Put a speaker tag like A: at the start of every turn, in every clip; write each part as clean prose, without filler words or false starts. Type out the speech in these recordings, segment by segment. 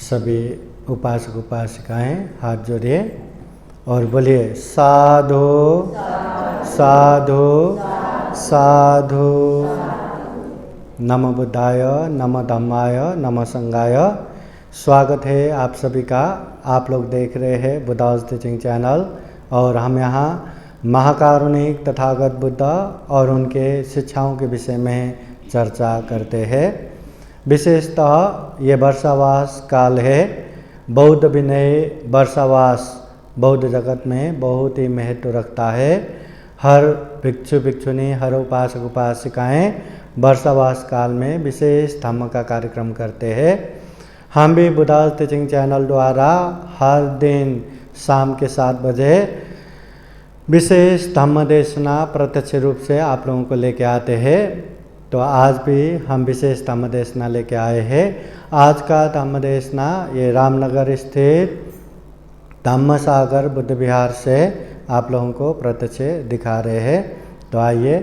A: सभी उपासक उपासिकाएं हाथ जोड़िए और बोलिए साधु साधु साधु। नमो बुद्धाय, नमो धम्माय, नमो संघाय। स्वागत है आप सभी का। आप लोग देख रहे हैं बुद्धास टीचिंग चैनल और हम यहाँ महाकारुणिक तथागत बुद्ध और उनके शिक्षाओं के विषय में चर्चा करते हैं। विशेषतः ये वर्षावास काल है। बौद्ध विनय वर्षावास बौद्ध जगत में बहुत ही महत्व रखता है। हर भिक्षु भिक्षुनी, हर उपासक उपासिकाएं वर्षावास काल में विशेष धम्म का कार्यक्रम करते हैं। हम भी बुद्धास टीचिंग चैनल द्वारा हर दिन शाम के 7 बजे विशेष धम्म देशना प्रत्यक्ष रूप से आप लोगों को लेके आते हैं। तो आज भी हम विशेष धम्म देशना लेके आए हैं। आज का धम्म देशना ये रामनगर स्थित धम्म सागर बुद्ध विहार से आप लोगों को प्रत्यक्ष दिखा रहे हैं। तो आइए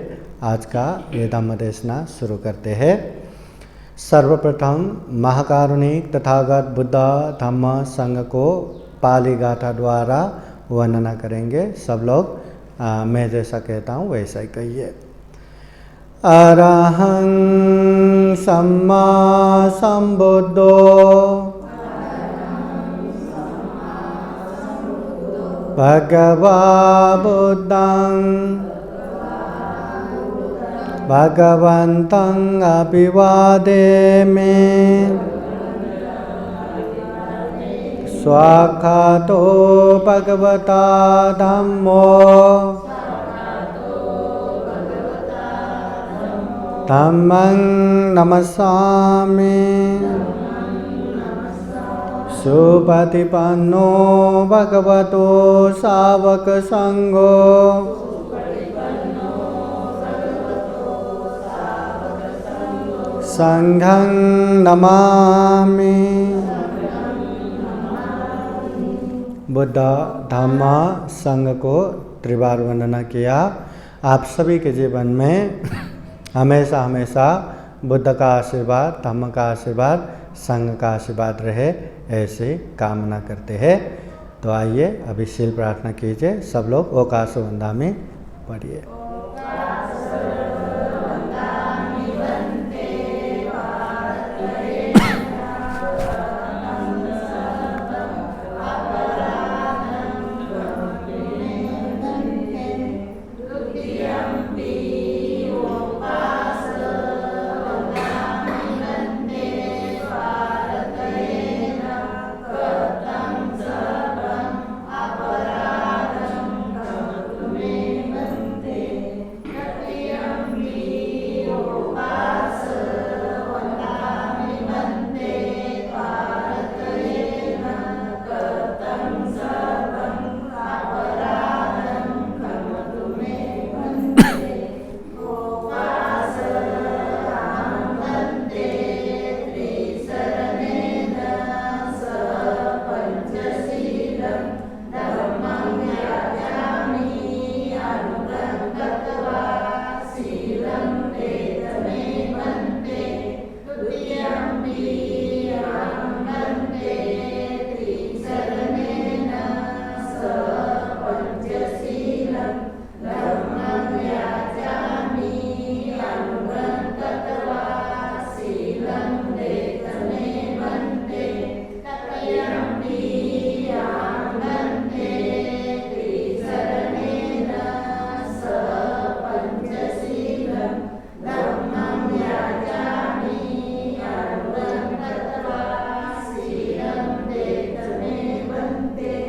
A: आज का ये धम्म देशना शुरू करते हैं। सर्वप्रथम महाकारुणिक तथागत बुद्ध धम्म संघ को पाली गाथा द्वारा वर्णना करेंगे। सब लोग मैं जैसा कहता हूँ वैसा ही कहिए। अरहं सम्मा सम्बुद्धो भगवा बुद्धं भगवन्तं अभिवादेमि स्वाखातो भगवता धम्मो धम्मं नमस्सामि सुपतिपन्नो भगवतो सावक संघो संघं नमामि। बुद्ध धम्म संघ को त्रिवार वंदना किया। आप सभी के जीवन में हमेशा हमेशा बुद्ध का आशीर्वाद, धम्म का आशीर्वाद, संघ का आशीर्वाद रहे, ऐसे कामना करते हैं। तो आइए अभी शील प्रार्थना कीजिए। सब लोग ओकासो वंदामि पढ़िए।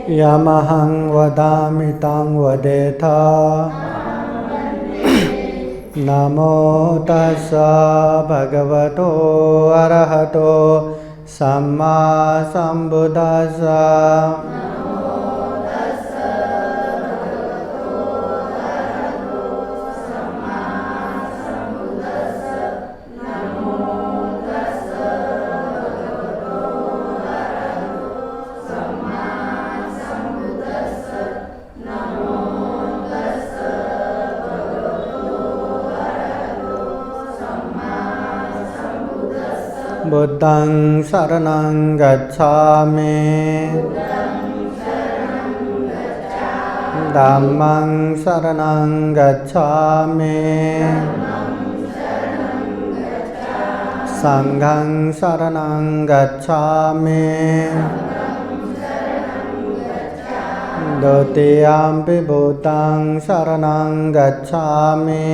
A: यमहं वदामि तं वदेथ। नमो तस्सा भगवतो अरहतो सम्मा सम्बुद्धस्सा। बुद्धं शरणं गच्छामि धम्मं शरणं गच्छामि संघं शरणं गच्छामि द्वितीयंपि बुद्धं शरणं गच्छामि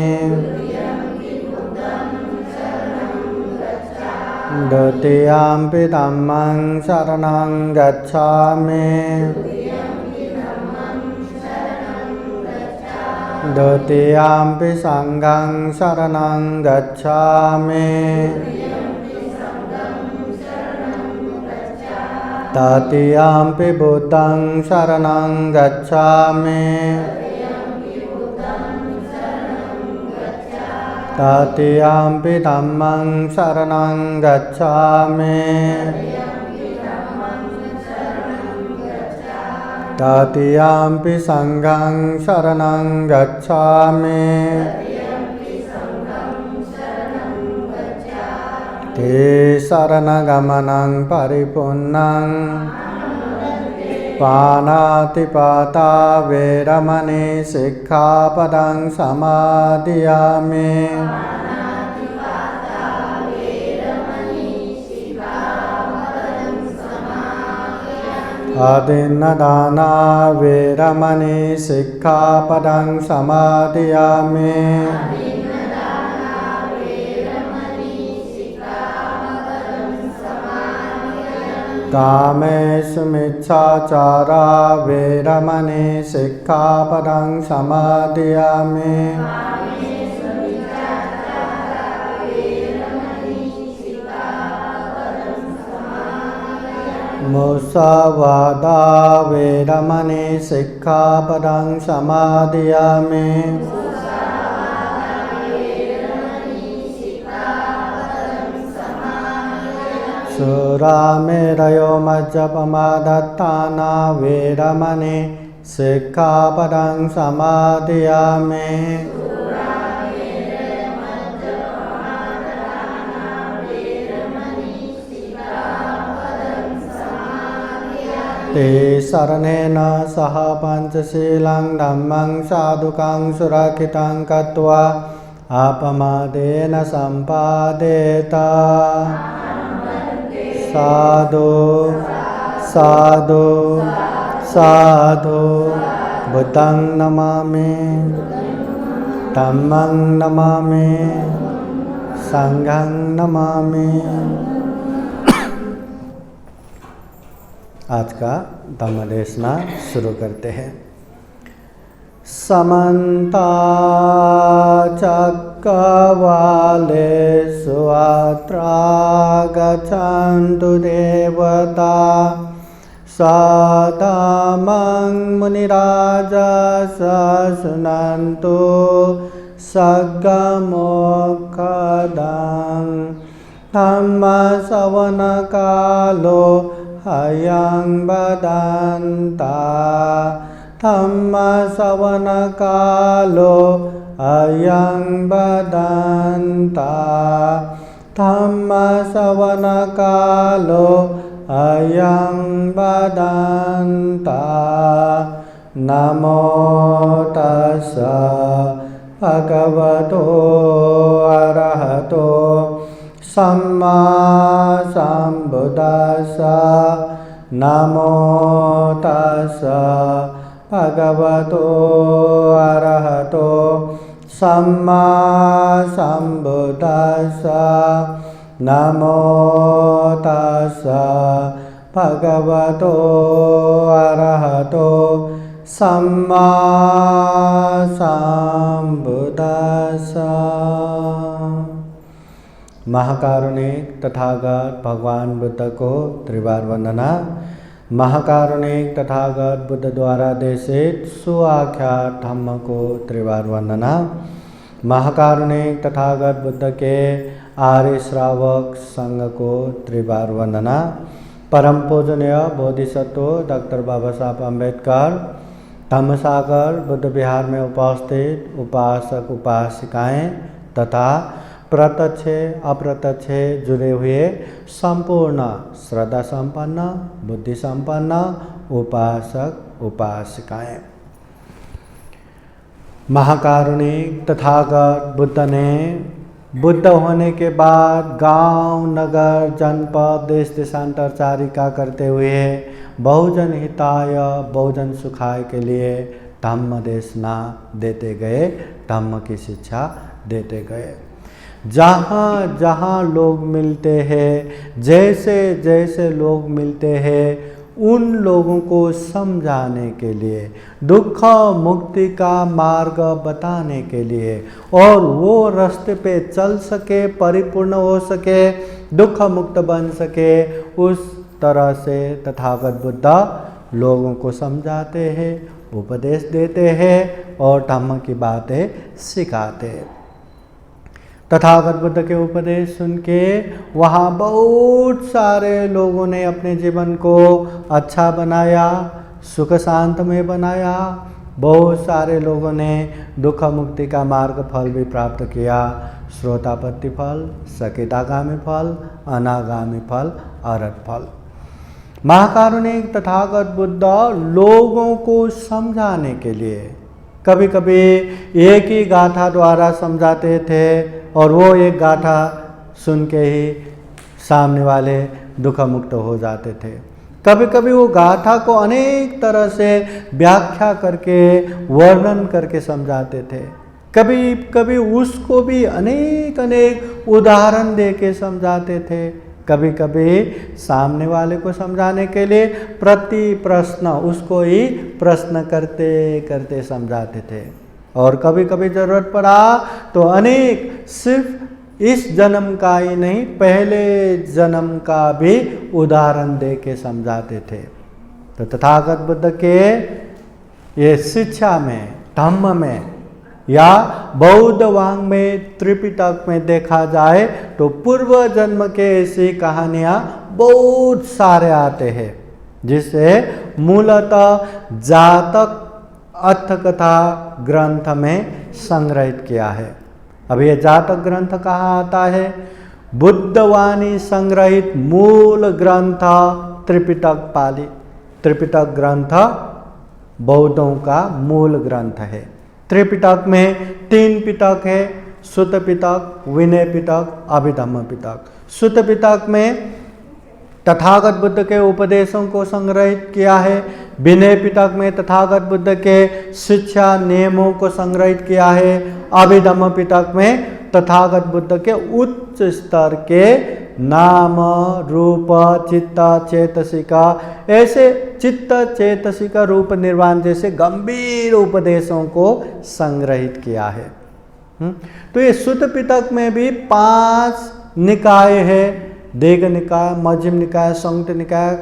A: द्वितीयंपि धम्मं शरणं गच्छामि द्वितीयंपि संघं शरणं गच्छामि तृतीयंपि बुद्धं शरणं गच्छामि तृतीयंपि धम्मं शरणं गच्छामि तृतीयंपि संघं शरणं गच्छामि ते शरणगमनं परिपूर्णं पानातिपाता वैरमणि सिक्खापदं समादियामि अदिन्नदाना वैरमणि सिक्खापदं समादियामि कामेषु मिच्छाचारा वैरमणि सिक्खापदं समादियामि मुसावादा वैरमणि सिक्खापदं समादियामि सुरामेरयो मज्जपमादत्ताना वैरमणि सिक्खापदं समादियामि ते शरणेन सह पंचशीलं धम्मं साधुकं सुरक्षितं कृत्वा अपमादेन सम्पादेत साधु साधु साधु बुद्धं नमामि धम्मं नमामि संघं नमामि। आज का धम्म देशना शुरू करते हैं। समन्ता चक्रवालेषु अत्रा गच्छन्तु देवता सदामं मुनिराजः शृण्वन्तु सद्गमोक्षदं धम्मश्रवणकालो अयं वदन्ता धम्मश्रवणकालो अयं वदन्ता धम्मश्रवणकालो अयं वदन्ता नमो तस्स भगवतो अरहतो सम्मा सम्बुद्दस्स नमो तस्स भगवतो अरहतो सम्मा सम्बुद्दस्स नमो तस्स भगवतो अरहतो सम्मा सम्बुद्दस्स। महाकारुणिक तथागत भगवान बुद्ध को त्रिवार वंदना। महाकारुणिक तथागत बुद्ध द्वारा देशित सुआख्यात धम्म को त्रिवार वंदना। महाकारुणिक तथागत बुद्ध के आर्य श्रावक संघ को त्रिवार वंदना। परम पूजनीय बोधिसत्व डॉक्टर बाबा साहब अम्बेडकर धम्मसागर बुद्ध विहार में उपस्थित उपासक उपासिकाएं तथा प्रत्यक्ष अप्रत्यक्ष जुड़े हुए संपूर्ण श्रद्धा संपन्न बुद्धि संपन्न उपासक उपासिकाएं। महाकारुणिक तथागत बुद्ध ने बुद्ध होने के बाद गांव नगर जनपद देश देशांतरचारिका करते हुए बहुजन हिताय बहुजन सुखाय के लिए धम्म देशना देते गए, धम्म की शिक्षा देते गए। जहाँ जहाँ लोग मिलते हैं, जैसे जैसे लोग मिलते हैं, उन लोगों को समझाने के लिए, दुख मुक्ति का मार्ग बताने के लिए और वो रास्ते पे चल सके, परिपूर्ण हो सके, दुख मुक्त बन सके, उस तरह से तथागत बुद्ध लोगों को समझाते हैं, उपदेश देते हैं और धम्म की बातें सिखाते हैं। तथागत बुद्ध के उपदेश सुन के वहाँ बहुत सारे लोगों ने अपने जीवन को अच्छा बनाया, सुख शांत में बनाया। बहुत सारे लोगों ने दुख मुक्ति का मार्ग फल भी प्राप्त किया, श्रोतापत्ति फल, सकितागामी फल, अनागामी फल, अरहत फल। महाकारुणिक तथागत बुद्ध लोगों को समझाने के लिए कभी कभी एक ही गाथा द्वारा समझाते थे और वो एक गाथा सुन के ही सामने वाले दुख मुक्त हो जाते थे। कभी कभी वो गाथा को अनेक तरह से व्याख्या करके वर्णन करके समझाते थे। कभी कभी उसको भी अनेक अनेक उदाहरण दे के समझाते थे। कभी कभी सामने वाले को समझाने के लिए प्रति प्रश्न उसको ही प्रश्न करते करते समझाते थे। और कभी कभी ज़रूरत पड़ा तो अनेक सिर्फ इस जन्म का ही नहीं, पहले जन्म का भी उदाहरण दे के समझाते थे। तो तथागत बुद्ध के ये शिक्षा में, धम्म में या बौद्ध वांग में, त्रिपिटक में देखा जाए तो पूर्व जन्म के ऐसी कहानियाँ बहुत सारे आते हैं, जिसे मूलतः जातक अर्थकथा ग्रंथ में संग्रहित किया है। अब ये जातक ग्रंथ कहाँ आता है? बुद्धवाणी संग्रहित मूल ग्रंथ त्रिपिटक पाली। त्रिपिटक ग्रंथ बौद्धों का मूल ग्रंथ है। त्रिपिटक में 3 पिटक है, सुत्त पिटक, विनय पिटक, अभिधम्म पिटक। सुत्त पिटक में तथागत बुद्ध के उपदेशों को संग्रहित किया है। विनय पिटक में तथागत बुद्ध के शिक्षा नियमों को संग्रहित किया है। अभिधम्म पिटक में तथागत बुद्ध के उच्च स्तर के नाम, रूप, चित्त, चेतसिका, ऐसे चित्त, चेतसिका, रूप, निर्वाण जैसे गंभीर उपदेशों को संग्रहित किया है। तो ये सुत्त पिटक में भी 5 निकाय है। देग निकाय, मध्यम निकाय, संयुक्त निकाय,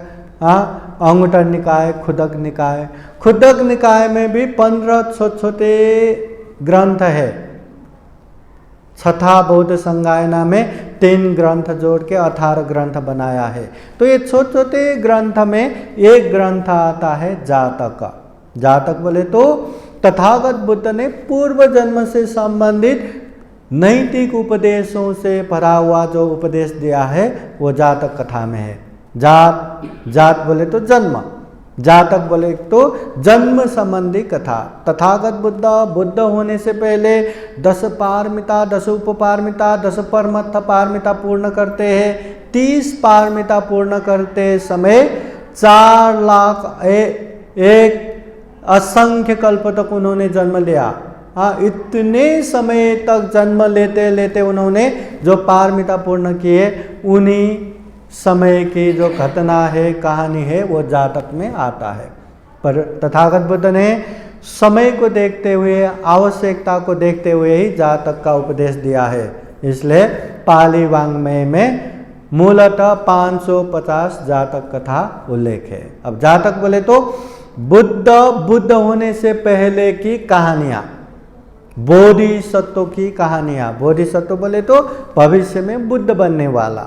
A: अंगुटर निकाय, खुदक निकाय। खुदक निकाय में भी 15 छोटे ग्रंथ है। छठा बौद्ध संगायना में 3 ग्रंथ जोड़ के 18 ग्रंथ बनाया है। तो ये छोटे छोटे ग्रंथ में एक ग्रंथ आता है जातक। जातक बोले तो तथागत बुद्ध ने पूर्व जन्म से संबंधित नैतिक उपदेशों से भरा हुआ जो उपदेश दिया है वो जातक कथा में है। जात बोले तो जन्म, जातक बोले तो जन्म संबंधी कथा। तथागत बुद्ध होने से पहले 10 पारमिता, 10 उपपारमिता, 10 परमत्थ पारमिता पूर्ण करते हैं। 30 पारमिता पूर्ण करते समय 4 लाख एक असंख्य कल्प तक उन्होंने जन्म लिया। इतने समय तक जन्म लेते लेते उन्होंने जो पारमिता पूर्ण किए, उन्हीं समय की जो घटना है, कहानी है, वो जातक में आता है। पर तथागत बुद्ध ने समय को देखते हुए, आवश्यकता को देखते हुए ही जातक का उपदेश दिया है। इसलिए पाली वाङ्मय में मूलतः 550 जातक कथा उल्लेख है। अब जातक बोले तो बुद्ध होने से पहले की कहानियाँ, बोधिसत्व की कहानियाँ। बोधिसत्व बोले तो भविष्य में बुद्ध बनने वाला,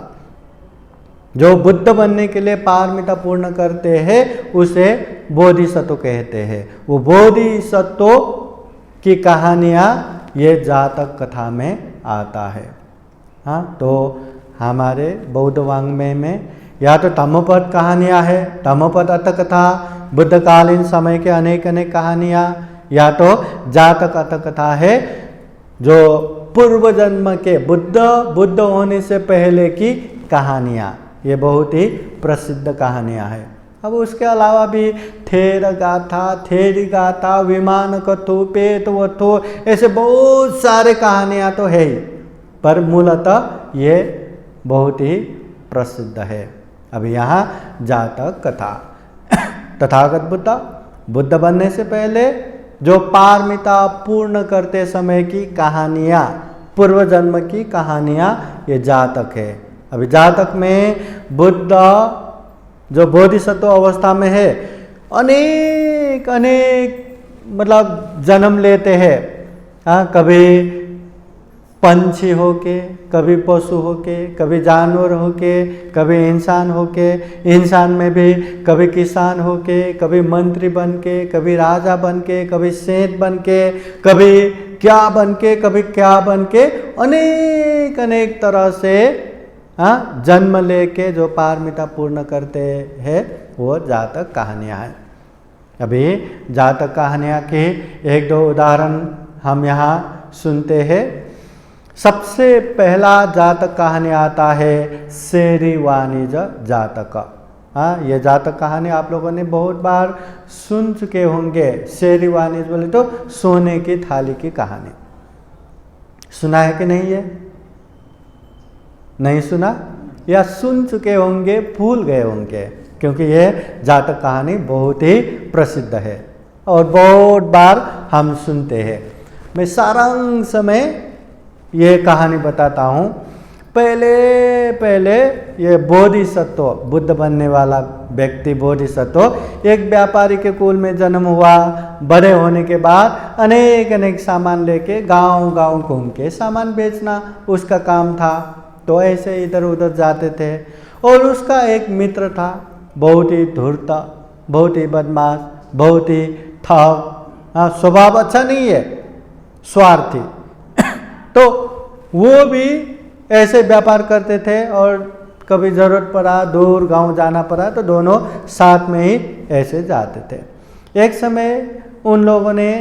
A: जो बुद्ध बनने के लिए पारमिता पूर्ण करते हैं, उसे बोधिसत्व कहते हैं। वो बोधिसत्व की कहानियाँ ये जातक कथा में आता है। हाँ, तो हमारे बौद्ध वाङ्मय में या तो धम्मपद कहानियाँ है, धम्मपद अर्थकथा, बुद्धकालीन समय के अनेक अनेक कहानियाँ, या तो जातक अर्थकथा है जो पूर्व जन्म के बुद्ध होने से पहले की कहानियाँ, ये बहुत ही प्रसिद्ध कहानियाँ हैं। अब उसके अलावा भी थेर गाथा, थेरी गाथा, विमान कथु, पेट वथु, ऐसे बहुत सारे कहानियाँ तो है ही, पर मूलतः ये बहुत ही प्रसिद्ध है। अब यहाँ जातक कथा, तथागत बुद्ध बनने से पहले जो पारमिता पूर्ण करते समय की कहानियाँ, पूर्व जन्म की कहानियाँ, ये जातक है। अभी जातक में बुद्ध जो बोधिसत्व अवस्था में है, अनेक मतलब जन्म लेते हैं। हाँ, कभी पंछी होके, कभी पशु होके, कभी जानवर होके, कभी इंसान होके, इंसान में भी कभी किसान होके, कभी मंत्री बन के, कभी राजा बन के, कभी सेठ बन के, कभी क्या बन के, कभी क्या बन के, अनेक तरह से हाँ जन्म लेके जो पारमिता पूर्ण करते हैं वो जातक कहानियाँ हैं। अभी जातक कहानियाँ की एक दो उदाहरण हम यहाँ सुनते हैं। सबसे पहला जातक कहानी आता है शेरी वाणिज जातक। हाँ, ये जातक कहानी आप लोगों ने बहुत बार सुन चुके होंगे। शेरी वाणिज बोले तो सोने की थाली की कहानी, सुना है कि नहीं? ये नहीं सुना या सुन चुके होंगे, भूल गए होंगे, क्योंकि ये जातक कहानी बहुत ही प्रसिद्ध है और बहुत बार हम सुनते हैं। मैं सारांश में ये कहानी बताता हूँ। पहले ये बोधिसत्व, बुद्ध बनने वाला व्यक्ति बोधिसत्व एक व्यापारी के कुल में जन्म हुआ। बड़े होने के बाद अनेक सामान लेके गांव घूम के सामान बेचना उसका काम था। तो ऐसे इधर उधर जाते थे और उसका एक मित्र था, बहुत ही धूर्त, बहुत ही बदमाश, बहुत ही ठग, स्वभाव अच्छा नहीं है, स्वार्थी। तो वो भी ऐसे व्यापार करते थे और कभी ज़रूरत पड़ा, दूर गांव जाना पड़ा तो दोनों साथ में ही ऐसे जाते थे। एक समय उन लोगों ने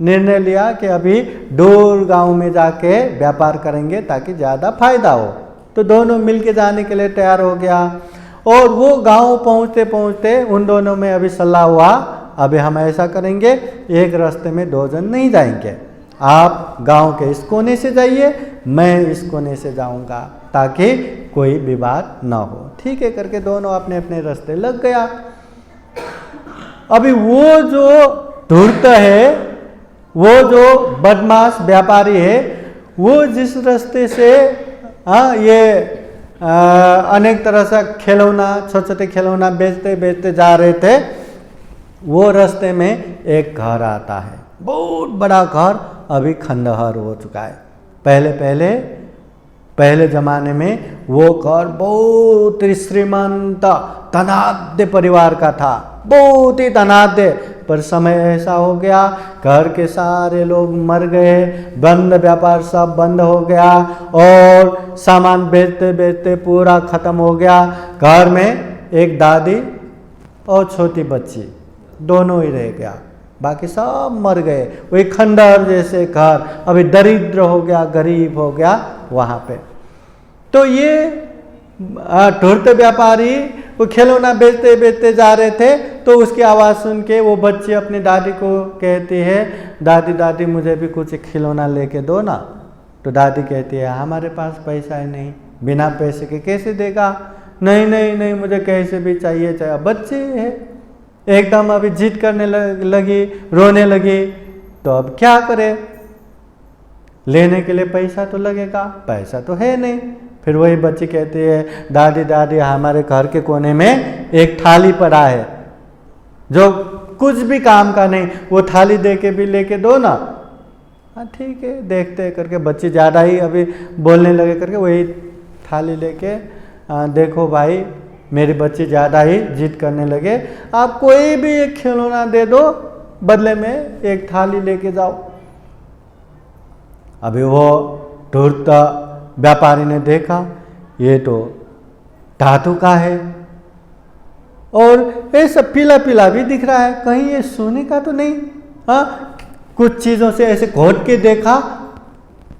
A: निर्णय लिया कि अभी दूर गांव में जाके व्यापार करेंगे ताकि ज़्यादा फायदा हो। तो दोनों मिलके जाने के लिए तैयार हो गया और वो गांव पहुँचते पहुँचते उन दोनों में अभी सलाह हुआ, अभी हम ऐसा करेंगे, एक रास्ते में दो जन नहीं जाएंगे, आप गांव के इस कोने से जाइए, मैं इस कोने से जाऊंगा ताकि कोई विवाद ना हो। ठीक है करके दोनों अपने अपने रास्ते लग गया। अभी वो जो धूर्त है, वो जो बदमाश व्यापारी है, वो जिस रास्ते से ये अनेक तरह से खिलौना, छोटे छोटे खिलौना बेचते जा रहे थे, वो रास्ते में एक घर आता है, बहुत बड़ा घर, अभी खंडहर हो चुका है। पहले ज़माने में वो घर बहुत ही श्रीमंत धनाढ्य परिवार का था, बहुत ही धनाढ्य। पर समय ऐसा हो गया, घर के सारे लोग मर गए, बंद व्यापार सब बंद हो गया और सामान बेचते पूरा ख़त्म हो गया। घर में एक दादी और छोटी बच्ची दोनों ही रह गया, बाकी सब मर गए। वही खंडहर जैसे घर अभी दरिद्र हो गया, गरीब हो गया वहाँ पे। तो ये धूर्त व्यापारी वो खिलौना बेचते जा रहे थे, तो उसकी आवाज़ सुन के वो बच्ची अपनी दादी को कहती है, दादी मुझे भी कुछ खिलौना लेके दो ना। तो दादी कहती है, हमारे पास पैसा ही नहीं, बिना पैसे के कैसे देगा? नहीं मुझे कैसे भी चाहिए। बच्ची है, एकदम अभी जिद करने लगी, रोने लगी। तो अब क्या करे, लेने के लिए पैसा तो लगेगा, पैसा तो है नहीं। फिर वही बच्ची कहती है, दादी हमारे घर के कोने में एक थाली पड़ा है जो कुछ भी काम का नहीं, वो थाली दे के भी लेके दो ना। हाँ ठीक है, देखते करके बच्ची ज़्यादा ही अभी बोलने लगे करके वही थाली लेके, देखो भाई मेरी बच्ची ज़्यादा ही जिद करने लगे, आप कोई भी एक खिलौना दे दो, बदले में एक थाली लेके जाओ। अभी वो धूर्त व्यापारी ने देखा ये तो धातु का है और ऐसा पीला पीला भी दिख रहा है, कहीं ये सोने का तो नहीं। हाँ, कुछ चीज़ों से ऐसे घोट के देखा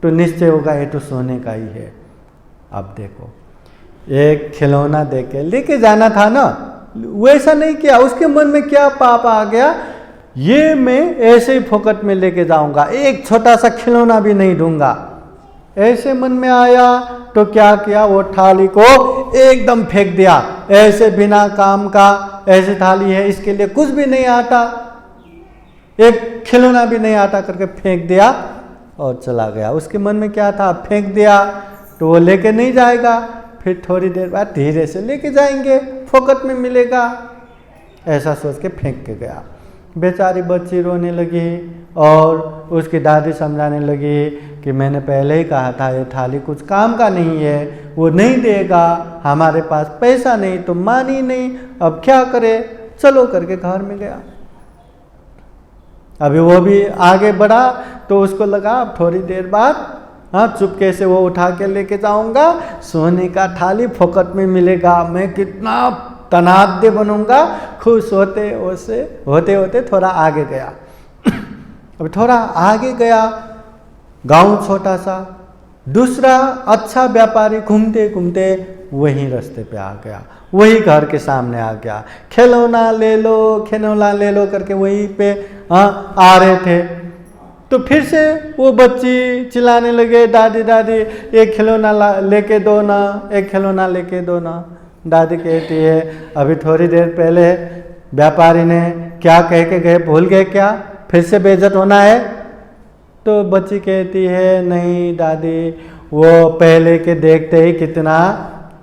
A: तो निश्चय होगा ये तो सोने का ही है। अब देखो, एक खिलौना दे के लेके जाना था ना, वैसा नहीं किया। उसके मन में क्या पाप आ गया, ये मैं ऐसे ही फोकट में लेके जाऊंगा, एक छोटा सा खिलौना भी नहीं दूंगा। ऐसे मन में आया तो क्या किया, वो थाली को एकदम फेंक दिया। ऐसे बिना काम का, ऐसे थाली है इसके लिए कुछ भी नहीं आता, एक खिलौना भी नहीं आता करके फेंक दिया और चला गया। उसके मन में क्या था, फेंक दिया तो वो लेके नहीं जाएगा, फिर थोड़ी देर बाद धीरे से लेके जाएंगे, फोकट में मिलेगा, ऐसा सोच के फेंक के गया। बेचारी बच्ची रोने लगी और उसकी दादी समझाने लगी कि मैंने पहले ही कहा था ये थाली कुछ काम का नहीं है, वो नहीं देगा, हमारे पास पैसा नहीं, तो मानी नहीं, अब क्या करे, चलो करके घर में गया। अभी वो भी आगे बढ़ा तो उसको लगा अब थोड़ी देर बाद, हाँ, चुपके से वो उठा के लेके जाऊंगा, सोने का थाली फोकट में मिलेगा, मैं कितना धनाढ्य बनूंगा। खुश होते होते थोड़ा आगे गया। अब थोड़ा आगे गया, गांव छोटा सा, दूसरा अच्छा व्यापारी घूमते घूमते वही रास्ते पे आ गया, वही घर के सामने आ गया। खिलौना ले लो, खिलौना ले लो करके वहीं पे आ रहे थे। तो फिर से वो बच्ची चिल्लाने लगे, दादी दादी एक खिलौना लेके दो ना, एक खिलौना लेके दो ना। दादी कहती है अभी थोड़ी देर पहले व्यापारी ने क्या कह के गए, भूल गए क्या, फिर से बेइज्जत होना है। तो बच्ची कहती है नहीं दादी, वो पहले के देखते ही कितना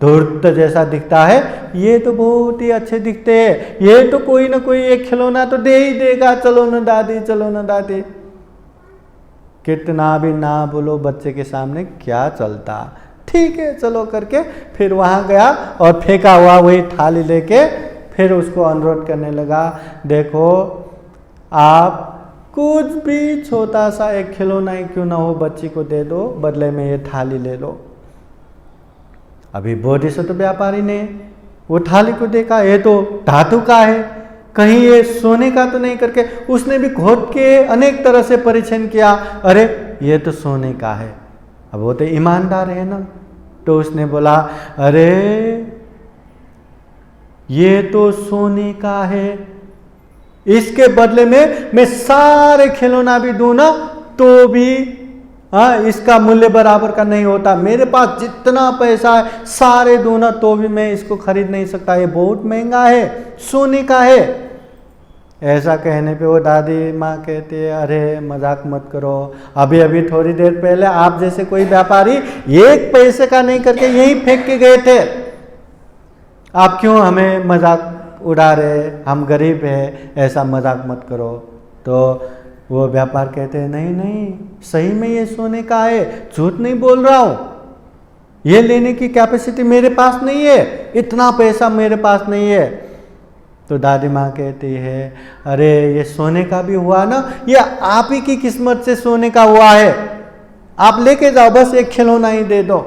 A: धूर्त जैसा दिखता है, ये तो बहुत ही अच्छे दिखते हैं, ये तो कोई ना कोई एक खिलौना तो दे ही देगा, चलो ना दादी, चलो ना दादी। कितना भी ना बोलो बच्चे के सामने क्या चलता, ठीक है चलो करके फिर वहाँ गया और फेंका हुआ वही थाली लेके फिर उसको अनुरोध करने लगा, देखो आप कुछ भी छोटा सा एक खिलौना ही क्यों ना हो बच्ची को दे दो, बदले में ये थाली ले लो। अभी बोधिसत्व व्यापारी ने वो थाली को देखा, ये तो धातु का है, कहीं ये सोने का तो नहीं करके उसने भी घोट के अनेक तरह से परीक्षण किया, अरे ये तो सोने का है। अब वो तो ईमानदार है ना, तो उसने बोला अरे ये तो सोने का है, इसके बदले में मैं सारे खिलौना भी दूं ना तो भी इसका मूल्य बराबर का नहीं होता। मेरे पास जितना पैसा है सारे दूं ना तो भी मैं इसको खरीद नहीं सकता, ये बहुत महंगा है, सोने का है। ऐसा कहने पे वो दादी माँ कहती है अरे मजाक मत करो, अभी अभी थोड़ी देर पहले आप जैसे कोई व्यापारी एक पैसे का नहीं करके यही फेंक के गए थे, आप क्यों हमें मजाक उड़ा रहे, हम गरीब हैं, ऐसा मजाक मत करो। तो वो व्यापार कहते हैं नहीं नहीं सही में ये सोने का है, झूठ नहीं बोल रहा हूँ, ये लेने की कैपेसिटी मेरे पास नहीं है, इतना पैसा मेरे पास नहीं है। तो दादी माँ कहती है अरे ये सोने का भी हुआ ना, ये आप ही की किस्मत से सोने का हुआ है, आप लेके जाओ, बस एक खिलौना ही दे दो।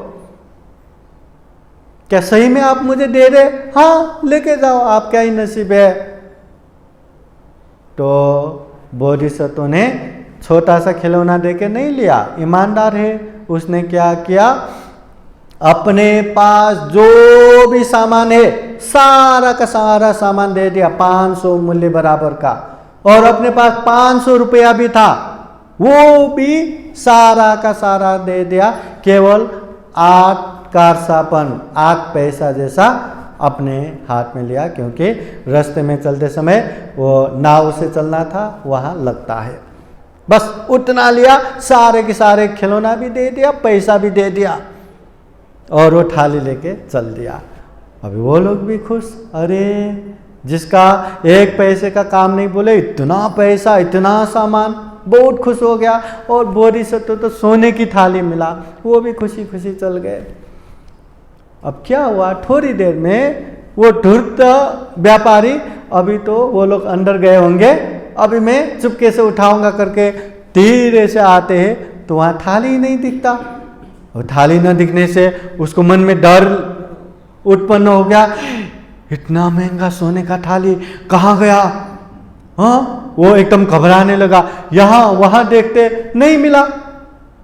A: क्या सही में आप मुझे दे रहे? हाँ लेके जाओ, आप क्या ही नसीब है। तो बोधिसत्व ने छोटा सा खिलौना देके नहीं लिया, ईमानदार है, उसने क्या किया, अपने पास जो भी सामान है सारा का सारा सामान दे दिया, 500 मूल्य बराबर का, और अपने पास 500 रुपया भी था वो भी सारा का सारा दे दिया, केवल 8 कारसापन 8 पैसा जैसा अपने हाथ में लिया, क्योंकि रास्ते में चलते समय वो नाव से चलना था, वहाँ लगता है, बस उतना लिया, सारे के सारे खिलौना भी दे दिया, पैसा भी दे दिया और वो थाली लेके चल दिया। अभी वो लोग भी खुश, अरे जिसका एक पैसे का काम नहीं, बोले इतना पैसा इतना सामान, बहुत खुश हो गया। और बोधिसत्व तो सोने की थाली मिला, वो भी खुशी खुशी चल गए। अब क्या हुआ, थोड़ी देर में वो धूर्त व्यापारी, अभी तो वो लोग अंदर गए होंगे, अभी मैं चुपके से उठाऊंगा करके धीरे से आते हैं तो वहाँ थाली ही नहीं दिखता। और थाली न दिखने से उसको मन में डर उत्पन्न हो गया, इतना महंगा सोने का थाली कहाँ गया। हाँ, वो एकदम घबराने लगा, यहाँ वहाँ देखते नहीं मिला।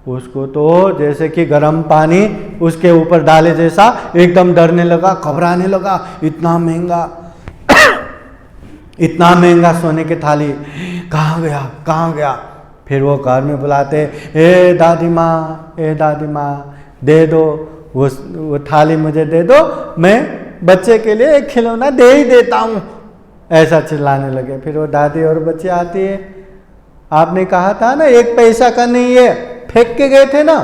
A: उसको तो जैसे कि गर्म पानी उसके ऊपर डाले जैसा एकदम डरने लगा, घबराने लगा, इतना महंगा सोने की थाली कहाँ गया। फिर वो घर में बुलाते, ए दादी माँ दे दो वो थाली, मुझे दे दो, मैं बच्चे के लिए एक खिलौना दे ही देता हूँ, ऐसा चिल्लाने लगे। फिर वो दादी और बच्चे आती है, आपने कहा था ना 1 पैसा का नहीं है, फेंक के गए थे ना।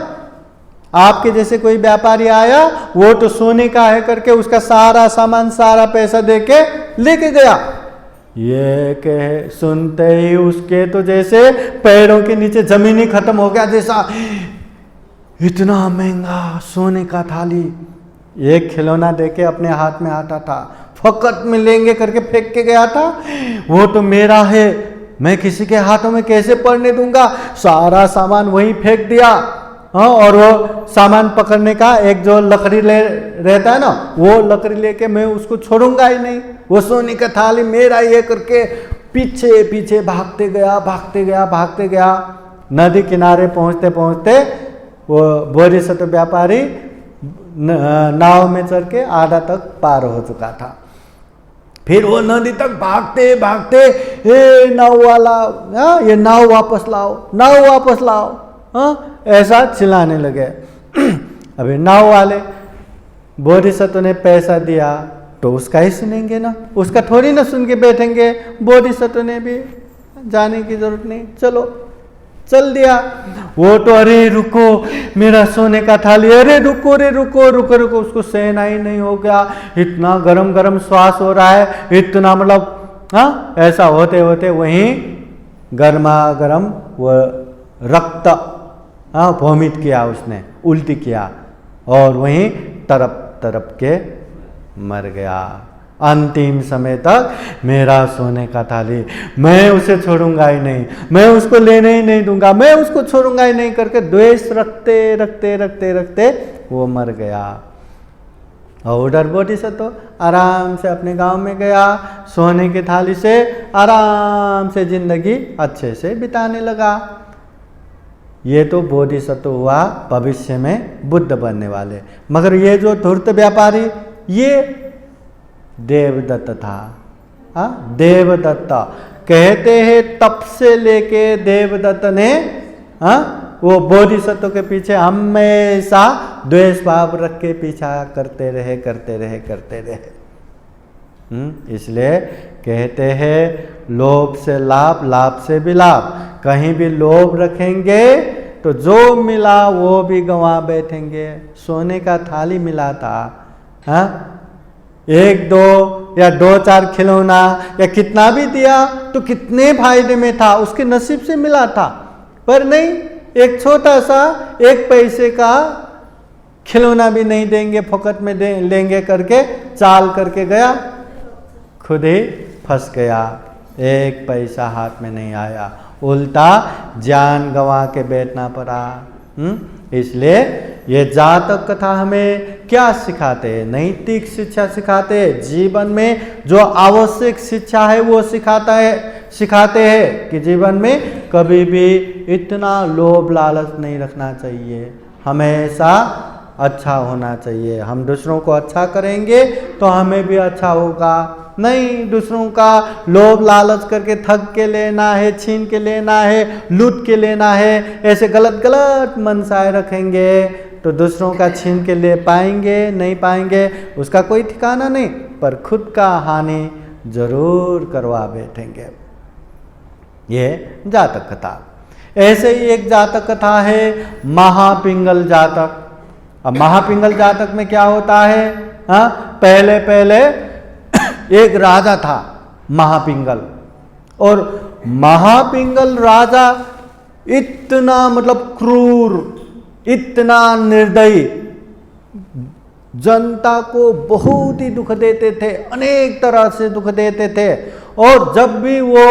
A: आपके जैसे कोई व्यापारी आया, वो तो सोने का है करके उसका सारा सामान सारा पैसा देके लेके गया। ये कहे सुनते ही उसके तो जैसे पैरों के नीचे जमीन ही खत्म हो गया, जैसा इतना महंगा सोने का थाली, एक खिलौना देके अपने हाथ में आता था, फकत में लेंगे करके फेंक के गया था, वो तो मेरा है, मैं किसी के हाथों में कैसे पड़ने दूंगा। सारा सामान वहीं फेंक दिया। हाँ, और वो सामान पकड़ने का एक जो लकड़ी ले रहता है ना, वो लकड़ी लेके मैं उसको छोड़ूंगा ही नहीं, वो सोने का थाली मेरा ये करके पीछे पीछे भागते गया। नदी किनारे पहुंचते पहुंचते वो बोधिसत्व व्यापारी नाव में चढ़ के आधा तक पार हो चुका था। फिर वो नदी तक भागते, ए नाव वाला, ये नाव वापस लाओ, हाँ, ऐसा चिल्लाने लगे। अभी नाव वाले बोधिसत्व ने पैसा दिया तो उसका ही सुनेंगे ना, उसका थोड़ी ना सुन के बैठेंगे। बोधिसत्व ने भी जाने की जरूरत नहीं, चलो चल दिया। वो तो अरे रुको मेरा सोने का थाली, अरे रुको, उसको सहना ही नहीं हो गया, इतना गरम श्वास हो रहा है, इतना मतलब, हाँ, ऐसा होते होते वहीं गर्मा गर्म वो रक्त, हाँ, वॉमिट किया उसने, उल्टी किया और वहीं तरप के मर गया। अंतिम समय तक मेरा सोने का थाली, मैं उसे छोड़ूंगा ही नहीं, मैं उसको लेने ही नहीं दूंगा, मैं उसको छोड़ूंगा ही नहीं करके द्वेष रखते वो मर गया। और उधर बोधिसत्व आराम से अपने गांव में गया, सोने की थाली से आराम से जिंदगी अच्छे से बिताने लगा। ये तो बोधिसत्व हुआ भविष्य में बुद्ध बनने वाले। मगर ये जो धूर्त व्यापारी, ये देवदत्त था। हाँ, देवदत्त कहते हैं तप से लेके देवदत्त ने, हाँ, वो बोधिसत्व के पीछे हमेशा द्वेष भाव रख के पीछा करते रहे। इसलिए कहते हैं लोभ से लाभ, लाभ से भी लाभ। कहीं भी लोभ रखेंगे तो जो मिला वो भी गंवा बैठेंगे। सोने का थाली मिला था, हाँ, 1-2 या 2-4 खिलौना या कितना भी दिया तो कितने फायदे में था, उसके नसीब से मिला था। पर नहीं, एक छोटा सा 1 पैसे का खिलौना भी नहीं देंगे, फोकट में लेंगे करके चाल करके गया, खुद ही फंस गया, 1 पैसा हाथ में नहीं आया, उल्टा जान गंवा के बैठना पड़ा। इसलिए ये जातक कथा हमें क्या सिखाते हैं? नैतिक शिक्षा सिखाते हैं। जीवन में जो आवश्यक शिक्षा है वो सिखाते हैं कि जीवन में कभी भी इतना लोभ लालच नहीं रखना चाहिए, हमेशा अच्छा होना चाहिए। हम दूसरों को अच्छा करेंगे तो हमें भी अच्छा होगा। नहीं, दूसरों का लोभ लालच करके ठग के लेना है, छीन के लेना है, लूट के लेना है, ऐसे गलत मनसाए रखेंगे तो दूसरों का छीन के ले पाएंगे नहीं पाएंगे उसका कोई ठिकाना नहीं, पर खुद का हानि जरूर करवा बैठेंगे। ये जातक कथा। ऐसे ही एक जातक कथा है महापिंगल जातक। अब महापिंगल जातक में क्या होता है? हाँ, पहले एक राजा था महापिंगल, और महापिंगल राजा इतना मतलब क्रूर, इतना निर्दयी, जनता को बहुत ही दुख देते थे, अनेक तरह से दुख देते थे। और जब भी वो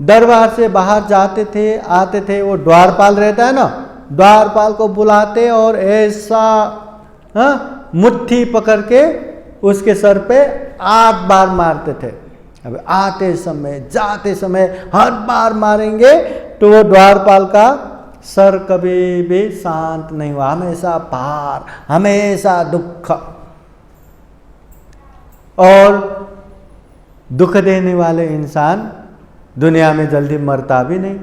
A: दरबार से बाहर जाते थे आते थे, वो द्वारपाल रहता है ना, द्वारपाल को बुलाते और ऐसा मुट्ठी पकड़ के उसके सर पे 8 बार मारते थे। अब आते समय जाते समय हर बार मारेंगे तो वो द्वारपाल का सर कभी भी शांत नहीं हुआ, हमेशा भार, हमेशा दुख। और दुख देने वाले इंसान दुनिया में जल्दी मरता भी नहीं,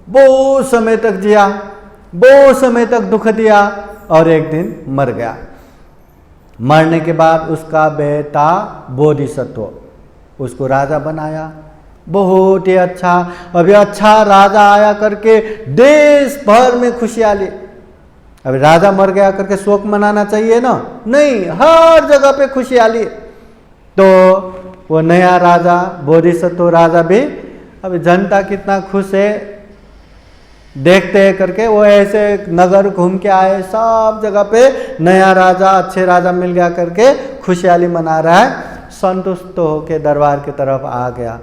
A: बहुत समय तक जिया, बहुत समय तक दुख दिया और एक दिन मर गया। मरने के बाद उसका बेटा बोधिसत्व उसको राजा बनाया, बहुत ही अच्छा। अभी अच्छा राजा आया करके देश भर में खुशहाली। अभी राजा मर गया करके शोक मनाना चाहिए ना? नहीं, हर जगह पे खुशहाली। तो वो नया राजा बोधिसत्व राजा भी अभी जनता कितना खुश है देखते हैं करके वो ऐसे नगर घूम के आए, सब जगह पे नया राजा, अच्छे राजा मिल गया करके खुशहाली मना रहा है। संतुष्ट होके दरबार की तरफ आ गया।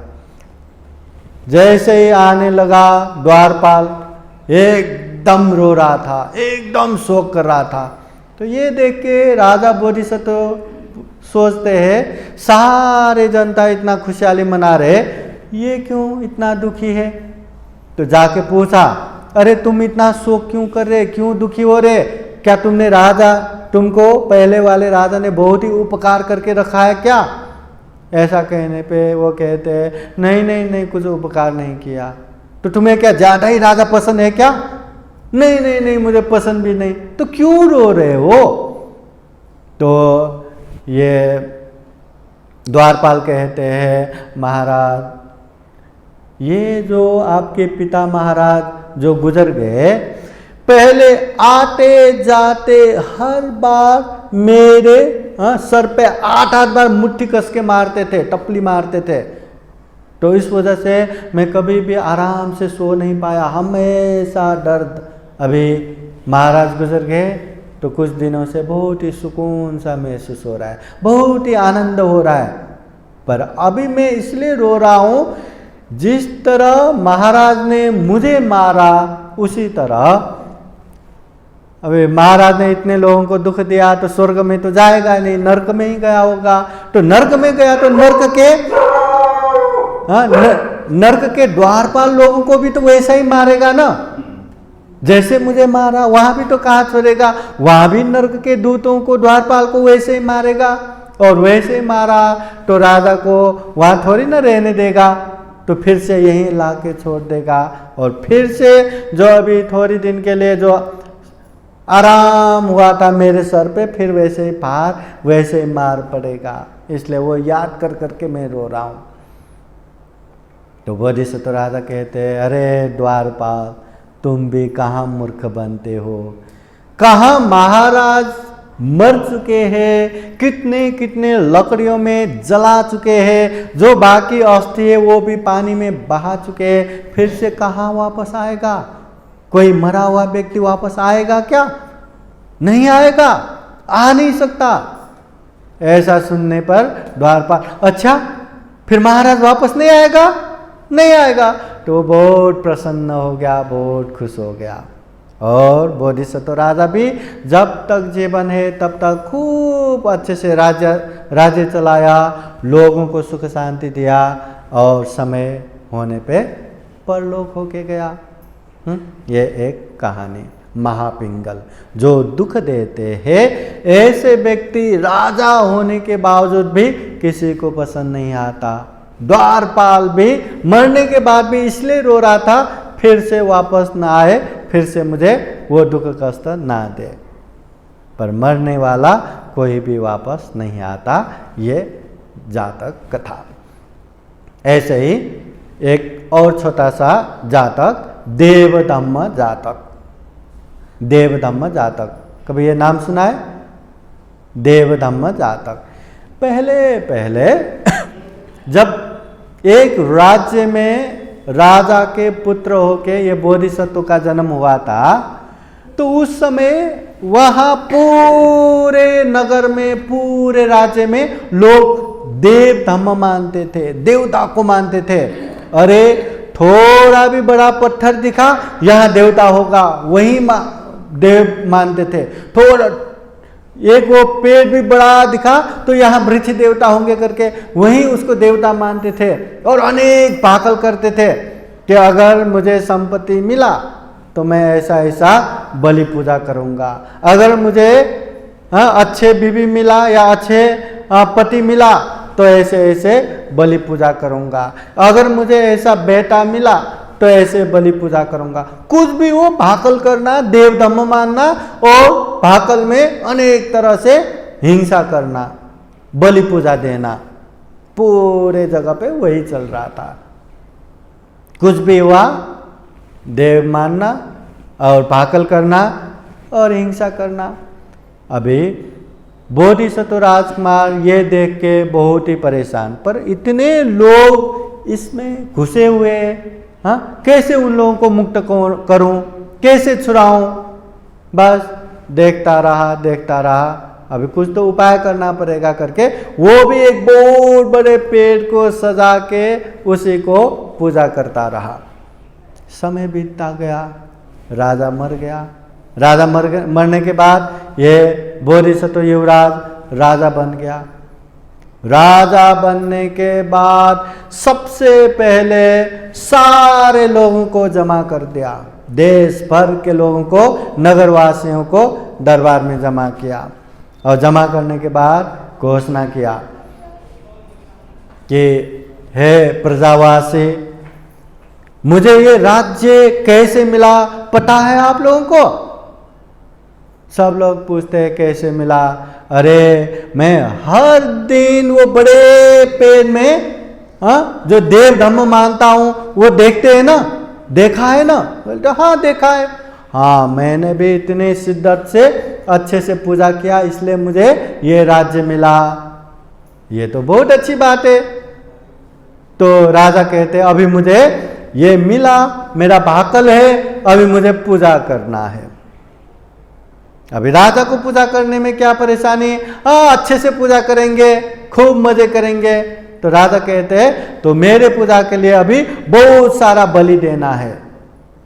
A: जैसे ही आने लगा द्वारपाल एकदम रो रहा था, एकदम शोक कर रहा था। तो ये देख के राजा बोधिसत्व सोचते हैं सारे जनता इतना खुशहाली मना रहे, ये क्यों इतना दुखी है? तो जाके पूछा, अरे तुम इतना शोक क्यों कर रहे, क्यों दुखी हो रहे? क्या तुमने राजा, तुमको पहले वाले राजा ने बहुत ही उपकार करके रखा है क्या? ऐसा कहने पे वो कहते हैं नहीं नहीं नहीं, कुछ उपकार नहीं किया। तो तुम्हें क्या ज्यादा ही राजा पसंद है क्या? नहीं नहीं नहीं, मुझे पसंद भी नहीं। तो क्यों रो रहे हो? तो ये द्वारपाल कहते हैं, महाराज ये जो आपके पिता महाराज जो गुजर गए, पहले आते जाते हर बार मेरे सर पे 8-8 बार मुट्ठी कस के मारते थे, टपली मारते थे। तो इस वजह से मैं कभी भी आराम से सो नहीं पाया, हमेशा दर्द। अभी महाराज गुजर गए तो कुछ दिनों से बहुत ही सुकून सा महसूस हो रहा है, बहुत ही आनंद हो रहा है। पर अभी मैं इसलिए रो रहा हूं, जिस तरह महाराज ने मुझे मारा उसी तरह अभी महाराज ने इतने लोगों को दुख दिया तो स्वर्ग में तो जाएगा नहीं, नर्क में ही गया होगा। तो नर्क में गया तो नर्क के द्वारपाल लोगों को भी तो वैसा ही मारेगा ना, जैसे मुझे मारा। वहां भी तो कहाँ छोड़ेगा, वहां भी नर्क के दूतों को, द्वारपाल को वैसे ही मारेगा। और वैसे ही मारा तो राजा को वहां थोड़ी ना रहने देगा, तो फिर से यहीं ला के छोड़ देगा। और फिर से जो अभी थोड़ी दिन के लिए जो आराम हुआ था मेरे सर पे, फिर वैसे ही भार, वैसे ही मार पड़ेगा। इसलिए वो याद कर करके मैं रो रहा हूं। तो बोधिसत्व राजा कहते हैं, अरे द्वारपाल तुम भी कहाँ मूर्ख बनते हो, कहाँ महाराज मर चुके हैं, कितने कितने लकड़ियों में जला चुके हैं, जो बाकी अस्थि है वो भी पानी में बहा चुके हैं, फिर से कहाँ वापस आएगा? कोई मरा हुआ व्यक्ति वापस आएगा क्या? नहीं आएगा, आ नहीं सकता। ऐसा सुनने पर द्वारपाल, अच्छा फिर महाराज वापस नहीं आएगा? नहीं आएगा। तो बहुत प्रसन्न हो गया, बहुत खुश हो गया। और बोधिसत्व राजा भी जब तक जीवन है तब तक खूब अच्छे से राज्य चलाया, लोगों को सुख शांति दिया, और समय होने पे परलोक होके गया। ये एक कहानी। महापिंगल जो दुख देते हैं, ऐसे व्यक्ति राजा होने के बावजूद भी किसी को पसंद नहीं आता। द्वारपाल भी मरने के बाद भी इसलिए रो रहा था, फिर से वापस ना आए, फिर से मुझे वो दुख कष्ट ना दे। पर मरने वाला कोई भी वापस नहीं आता। ये जातक कथा। ऐसे ही एक और छोटा सा जातक, देवधम्म जातक। देवधम्म जातक, कभी ये नाम सुना है? देवधम्म जातक। पहले पहले जब एक राज्य में राजा के पुत्र होके ये बोधिसत्व का जन्म हुआ था, तो उस समय वहां पूरे नगर में, पूरे राज्य में लोग देवधम्म मानते थे, देवता को मानते थे। अरे थोड़ा भी बड़ा पत्थर दिखा, यहाँ देवता होगा, देव मानते थे। थोड़ा एक वो पेड़ भी बड़ा दिखा तो यहाँ वृक्ष देवता होंगे करके वहीं उसको देवता मानते थे और अनेक भाकल करते थे कि अगर मुझे संपत्ति मिला तो मैं ऐसा ऐसा बलि पूजा करूँगा, अगर मुझे अच्छे बीवी मिला या अच्छे पति मिला तो ऐसे ऐसे बलि पूजा करूँगा, अगर मुझे ऐसा बेटा मिला तो ऐसे बलि पूजा करूँगा। कुछ भी वो भाकल करना, देव धर्म मानना और भाकल में अनेक तरह से हिंसा करना, बलि पूजा देना, पूरे जगह पे वही चल रहा था। कुछ भी हुआ देव मानना और भाकल करना और हिंसा करना। अभी बोधिसत्व राजकुमार ये देख के बहुत ही परेशान, पर इतने लोग इसमें घुसे हुए, हाँ कैसे उन लोगों को मुक्त करूं, कैसे छुड़ाऊं। बस देखता रहा, अभी कुछ तो उपाय करना पड़ेगा करके वो भी एक बहुत बड़े पेड़ को सजा के उसी को पूजा करता रहा। समय बीतता गया, राजा मर गया। राजा मरने के बाद ये बोधिसत्व युवराज राजा बन गया। राजा बनने के बाद सबसे पहले सारे लोगों को जमा कर दिया, देश भर के लोगों को, नगरवासियों को दरबार में जमा किया और जमा करने के बाद घोषणा किया कि हे प्रजावासी, मुझे ये राज्य कैसे मिला पता है आप लोगों को? सब लोग पूछते हैं कैसे मिला? अरे मैं हर दिन वो बड़े पेड़ में जो देव धर्म मानता हूं वो देखते हैं ना, देखा है ना? बोलते हाँ देखा है। हाँ मैंने भी इतने शिद्दत से अच्छे से पूजा किया इसलिए मुझे ये राज्य मिला। ये तो बहुत अच्छी बात है। तो राजा कहते अभी मुझे ये मिला, मेरा भाकल है, अभी मुझे पूजा करना है। अभी राजा को पूजा करने में क्या परेशानी? हाँ अच्छे से पूजा करेंगे, खूब मजे करेंगे। तो राजा कहते हैं तो मेरे पूजा के लिए अभी बहुत सारा बलि देना है।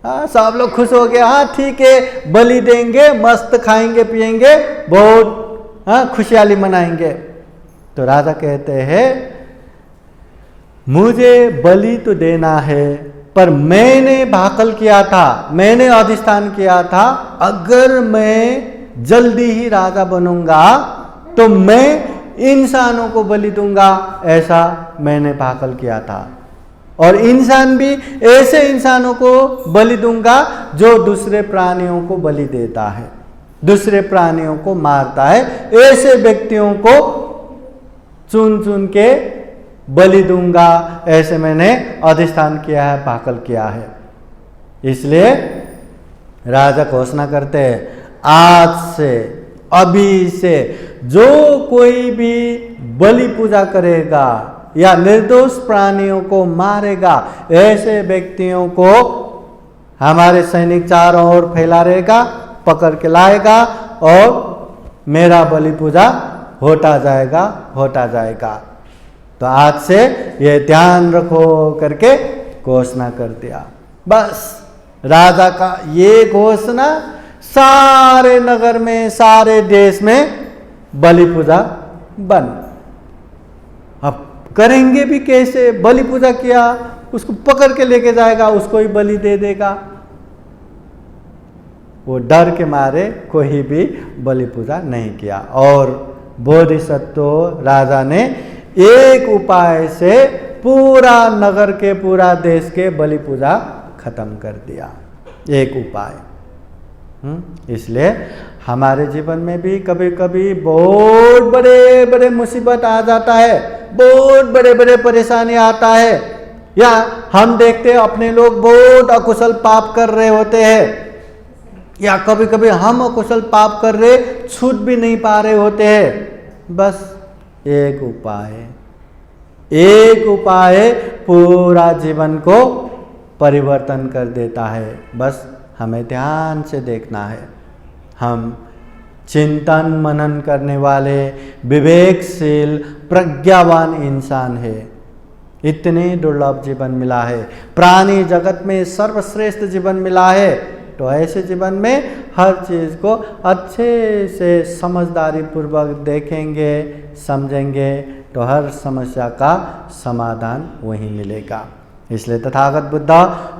A: हाँ सब लोग खुश हो गए, हाँ ठीक है बलि देंगे, मस्त खाएंगे पिएंगे, बहुत खुशहाली मनाएंगे। तो राजा कहते हैं मुझे बलि तो देना है, पर मैंने भाकल किया था, मैंने अधिष्ठान किया था अगर मैं जल्दी ही राजा बनूंगा तो मैं इंसानों को बलि दूंगा, ऐसा मैंने भाकल किया था। और इंसान भी ऐसे इंसानों को बलि दूंगा जो दूसरे प्राणियों को बलि देता है, दूसरे प्राणियों को मारता है, ऐसे व्यक्तियों को चुन चुन के बलि दूंगा, ऐसे मैंने अधिष्ठान किया है, भाकल किया है। इसलिए राजा घोषणा करते हैं आज से, अभी से जो कोई भी बलि पूजा करेगा या निर्दोष प्राणियों को मारेगा, ऐसे व्यक्तियों को हमारे सैनिक चारों ओर फैला रहेगा, पकड़ के लाएगा और मेरा बलि पूजा होता जाएगा। तो आज से ये ध्यान रखो करके घोषणा कर दिया। बस राजा का ये घोषणा सारे नगर में, सारे देश में बलि पूजा बंद। अब करेंगे भी कैसे? बलि पूजा किया, उसको पकड़ के लेके जाएगा, उसको ही बलि दे देगा। वो डर के मारे कोई भी बलि पूजा नहीं किया। और बोधिसत्व राजा ने एक उपाय से पूरा नगर के, पूरा देश के बलि पूजा खत्म कर दिया। एक उपाय। इसलिए हमारे जीवन में भी कभी कभी बहुत बड़े बड़े मुसीबत आ जाता है, बहुत बड़े बड़े परेशानी आता है, या हम देखते हैं अपने लोग बहुत अकुशल पाप कर रहे होते हैं, या कभी कभी हम अकुशल पाप कर रहे छूट भी नहीं पा रहे होते हैं। बस एक उपाय पूरा जीवन को परिवर्तन कर देता है। बस हमें ध्यान से देखना है। हम चिंतन मनन करने वाले विवेकशील प्रज्ञावान इंसान है। इतने दुर्लभ जीवन मिला है, प्राणी जगत में सर्वश्रेष्ठ जीवन मिला है, तो तो ऐसे जीवन में हर चीज़ को अच्छे से समझदारी पूर्वक देखेंगे, समझेंगे, तो हर समस्या का समाधान वहीं मिलेगा। इसलिए तथागत बुद्ध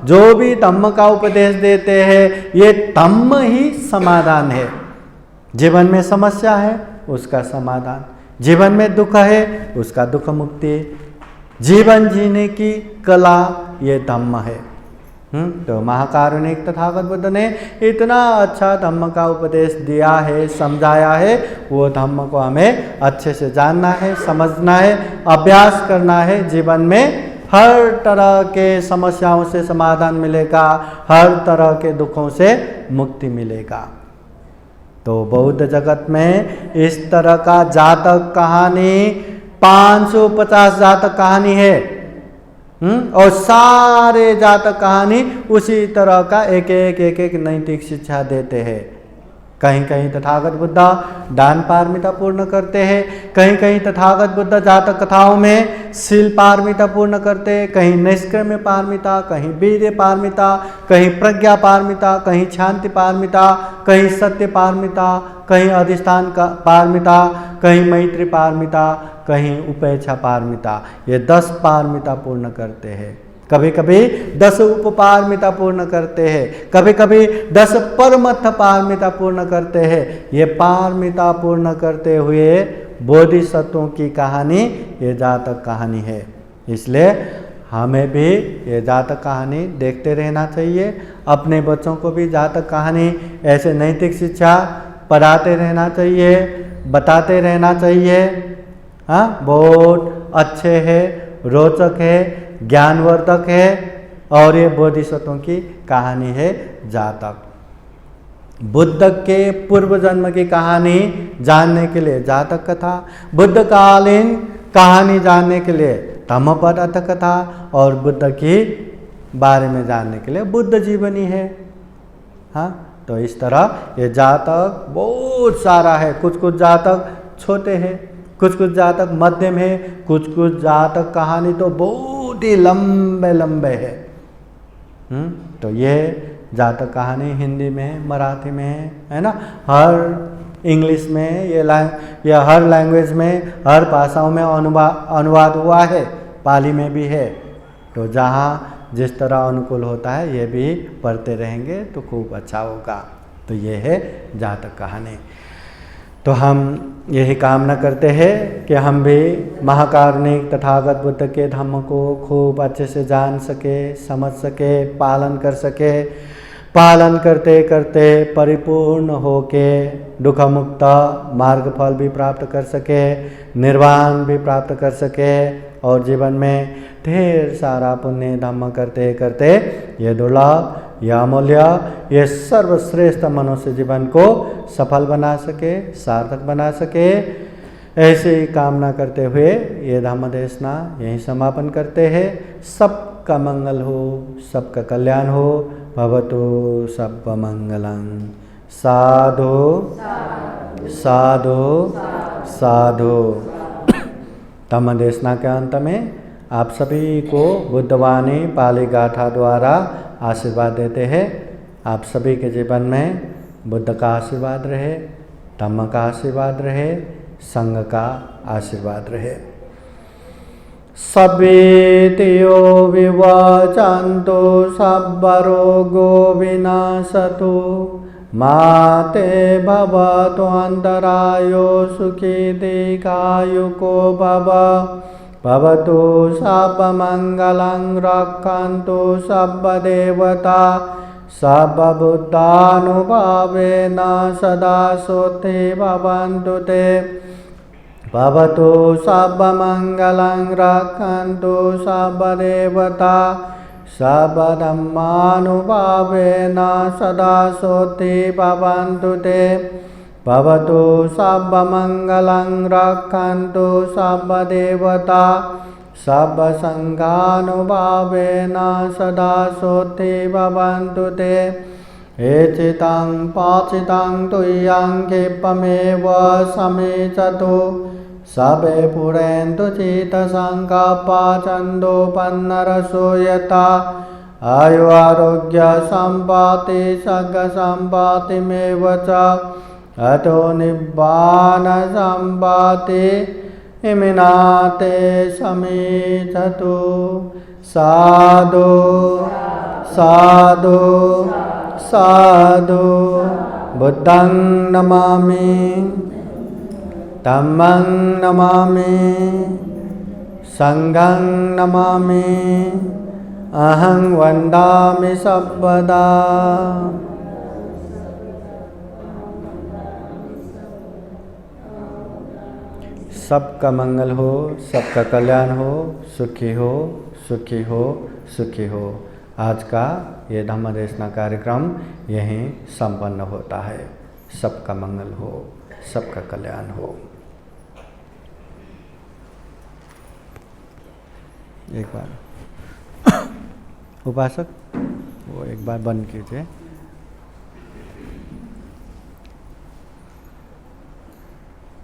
A: जो भी धम्म का उपदेश देते हैं, ये धम्म ही समाधान है। जीवन में समस्या है, उसका समाधान। जीवन में दुख है, उसका दुख मुक्ति। जीवन जीने की कला ये धम्म है। तो महाकारुणिक तथागत बुद्ध ने इतना अच्छा धम्म का उपदेश दिया है, समझाया है। वो धम्म को हमें अच्छे से जानना है, समझना है, अभ्यास करना है। जीवन में हर तरह के समस्याओं से समाधान मिलेगा, हर तरह के दुखों से मुक्ति मिलेगा। तो बौद्ध जगत में इस तरह का जातक कहानी 550 जातक कहानी है। और सारे जातक कहानी उसी तरह का एक एक नैतिक शिक्षा देते हैं। कहीं कहीं तथागत बुद्ध दान पारमिता पूर्ण करते हैं, कहीं कहीं तथागत बुद्ध जातक कथाओं में शील पारमिता पूर्ण करते हैं, कहीं निष्क्रम्य पारमिता, कहीं वीर्य पारमिता, कहीं प्रज्ञा पारमिता, कहीं शांति पारमिता, कहीं सत्य पारमिता, कहीं अधिष्ठान का पारमिता, कहीं मैत्री पारमिता, कहीं उपेक्षा पारमिता। ये 10 पारमिता पूर्ण करते हैं। कभी कभी 10 उपपारमिता पूर्ण करते हैं, कभी कभी 10 परमथ पारमिता पूर्ण करते हैं। ये पारमिता पूर्ण करते हुए बोधिसत्वों की कहानी ये जातक कहानी है। इसलिए हमें भी ये जातक कहानी देखते रहना चाहिए। अपने बच्चों को भी जातक कहानी ऐसे नैतिक शिक्षा पढ़ाते रहना चाहिए, बताते रहना चाहिए। हाँ, बहुत अच्छे है, रोचक है, ज्ञानवर्धक है। और ये बोधिसत्वों की कहानी है जातक। बुद्ध के पूर्व जन्म की कहानी जानने के लिए जातक कथा, बुद्धकालीन कहानी जानने के लिए धम्मपद अर्थ कथा, और बुद्ध की बारे में जानने के लिए बुद्ध जीवनी है। हाँ, तो इस तरह ये जातक बहुत सारा है। कुछ कुछ जातक छोटे हैं, कुछ कुछ जातक मध्यम है, कुछ कुछ जातक कहानी तो बहुत ही लंबे लंबे है। तो ये जातक कहानी हिंदी में, मराठी में है ना, हर इंग्लिश में, ये हर लैंग्वेज में, हर भाषाओं में अनुवाद हुआ है। पाली में भी है। तो जहाँ जिस तरह अनुकूल होता है ये भी पढ़ते रहेंगे तो खूब अच्छा होगा। तो ये है जातक कहानी। तो हम यही कामना करते हैं कि हम भी महाकारुणिक तथागत बुद्ध के धम्म को खूब अच्छे से जान सके, समझ सके, पालन कर सके। पालन करते करते परिपूर्ण होके दुख मुक्त मार्ग फल भी प्राप्त कर सके, निर्वाण भी प्राप्त कर सके, और जीवन में ढेर सारा पुण्य धम्म करते करते ये दुर्लभ, यह अमूल्य, ये सर्वश्रेष्ठ मनुष्य जीवन को सफल बना सके, सार्थक बना सके। ऐसे ही कामना करते हुए ये धम्म देशना यहीं समापन करते हैं। सबका मंगल हो, सबका कल्याण हो। भवतु सर्वमंगलं। साधु साधु साधु। धम्म देशना के अंत में आप सभी को बुद्धवाणी पाली गाथा द्वारा आशीर्वाद देते हैं। आप सभी के जीवन में बुद्ध का आशीर्वाद रहे, धम्म का आशीर्वाद रहे, संघ का आशीर्वाद रहे। सवेतियो विवचन्तु सब्बरोगो विनाशतु माते भवतु अन्तरायो सुखी दीर्घायुको भव। भवतु सर्वमङ्गलं रक्षन्तु सर्वदेवता सर्वबुद्धानुभावेन सदा सुखी भवन्तु ते। भवतु सर्वमङ्गलं रक्षन्तु सर्वदेवता सर्वधर्मानुभावेन सदा सुखी भवन्तु ते। भवतु सर्वमङ्गलं रक्षन्तु सर्वदेवता सर्वसङ्घानुभावेन सदा सुखी भवन्तु ते। एचितं पाचितं तुय्यं क्षिप्रमेव समेचतु सबे पुरेन्तु चित्तसङ्कल्पा छन्दोपन्नरसो यथा आयु आरोग्य संपाति सग संपातिमेव च अतो निब्बान संपाति इमिनाते समेततो साधु साधु साधु बुद्धं नमामि धम्मं नमामि संघं नमामि अहं वन्दामि सर्वदा। सबका मंगल हो, सबका कल्याण हो, सुखी हो सुखी हो सुखी हो। आज का ये धम्मदेशना कार्यक्रम यहीं संपन्न होता है। सबका मंगल हो, सबका कल्याण हो। एक बार उपासक वो एक बार बंद कीजिए।